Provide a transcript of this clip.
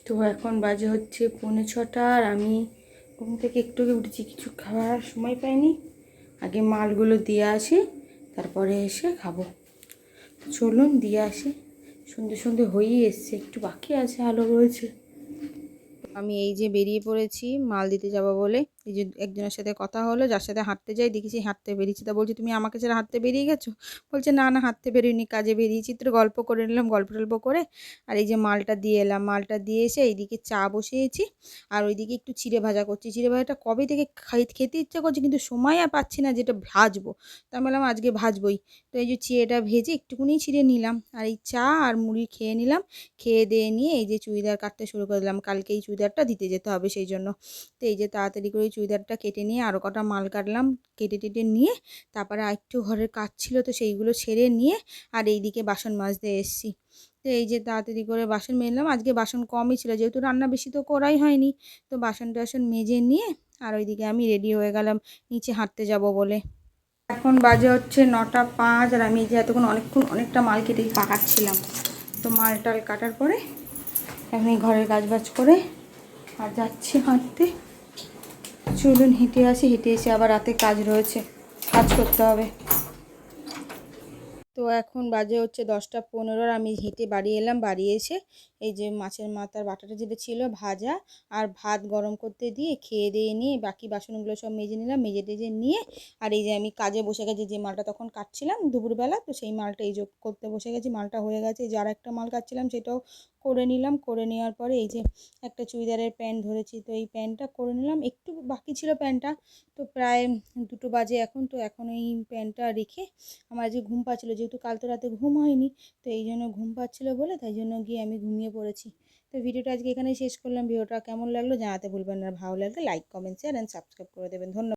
তো এখন বাজে হচ্ছে 5:45 আর আমি ঘুম থেকে একটু আগে উঠেছি, কিছু খাওয়ার সময় পাইনি। আগে মালগুলো দিয়ে আসি, তারপরে এসে খাবো। চলুন দিয়ে আসি। সন্ধে সন্ধে হয়েই এসছে, একটু বাকি আছে, আলো রয়েছে। আমি এই যে বেরিয়ে পড়েছি মাল দিতে যাব বলে। এই যে একজনের সাথে কথা হলো, যার সাথে হাঁটতে যাই দেখেছি হাঁটতে বেরিয়েছি। তা বলছি, তুমি আমাকে ছেড়ে হাঁটতে বেরিয়ে গেছো? বলছে না না, হাঁটতে বেরিয়েনি, কাজে বেরিয়েছি। তো গল্প করে নিলাম, গল্প টল্প করে আর এই যে মালটা দিয়ে এলাম। মালটা দিয়ে এসে এইদিকে চা বসিয়েছি আর ওইদিকে একটু চিড়ে ভাজা করছি। চিড়ে ভাজাটা কবে থেকে খেতে ইচ্ছা করছে, কিন্তু সময় আর পাচ্ছি না যেটা ভাজবো। তা আমি বললাম আজকে ভাজবই। তো এই যে চিড়েটা ভেজে একটুকুনি ছিঁড়ে নিলাম আর এই চা আর মুড়ি খেয়ে নিলাম। খেয়ে দিয়ে নিয়ে এই যে চুড়িদার কাটতে শুরু করে দিলাম, কালকে এই চুড়িদারটা দিতে যেতে হবে সেই জন্য। তো এই যে তাড়াতাড়ি করে চুড়িদারটা কেটে নিয়ে আরও কটা মাল কাটলাম, কেটে টেটে নিয়ে তারপরে আরেকটু ঘরের কাজ ছিল তো সেইগুলো সেরে নিয়ে আর এইদিকে বাসন মাজতে এসেছি। তো এই যে তাড়াতাড়ি করে বাসন মেজলাম, আজকে বাসন কমই ছিল যেহেতু রান্না বেশি তো করাই হয়নি। তো বাসন টাসন মেজে নিয়ে আর ওইদিকে আমি রেডি হয়ে গেলাম নিচে হাঁটতে যাব বলে। এখন বাজে হচ্ছে 9:05 আর আমি যে এতক্ষণ অনেকটা মাল কেটে কাটাচ্ছিলাম। তো মাল টাল কাটার পরে এখন ঘরের কাজবাজ করে আর যাচ্ছি হাঁটতে। চলুন হেঁটে আসি, হেঁটে এসে আবার রাতে কাজ রয়েছে, কাজ করতে হবে। তো এখন বাজে হচ্ছে 10:15 আর আমি হেঁটে বাড়ি এলাম। বাড়ি এসে এই যে মাছের মাথার বাটাটা যেটা ছিল ভাজা আর ভাত গরম করতে দিয়ে খেয়ে দিয়ে নিয়ে বাকি বাসনগুলো সব মেজে নিলাম, মেজে টেজে নিয়ে আর এই যে আমি কাজে বসে গেছি। যে মালটা তখন কাটছিলাম দুপুরবেলা, তো সেই মালটা এই যে করতে বসে গেছি। মালটা হয়ে গেছে, যার একটা মাল কাটছিলাম সেটাও করে নিলাম। করে নেওয়ার পরে এই যে একটা চুড়িদারের প্যান্ট ধরেছি, তো এই প্যান্টটা করে নিলাম। একটু বাকি ছিল প্যান্টটা, তো প্রায় 2টো বাজে এখন। তো এখন এই প্যান্টটা রেখে আমার আজকে ঘুম পাচ্ছিলো, যেহেতু কাল তো রাতে ঘুম হয়নি, তো এই জন্য ঘুম পাচ্ছিলো বলে তাই জন্য গিয়ে আমি ঘুমিয়ে পড়েছি। তো ভিডিওটা আজকে এখানেই শেষ করলাম। ভিডিওটা কেমন লাগলো জানাতে ভুলবেন না, ভালো লাগলে like comment share and subscribe করে দেবেন। ধন্যবাদ।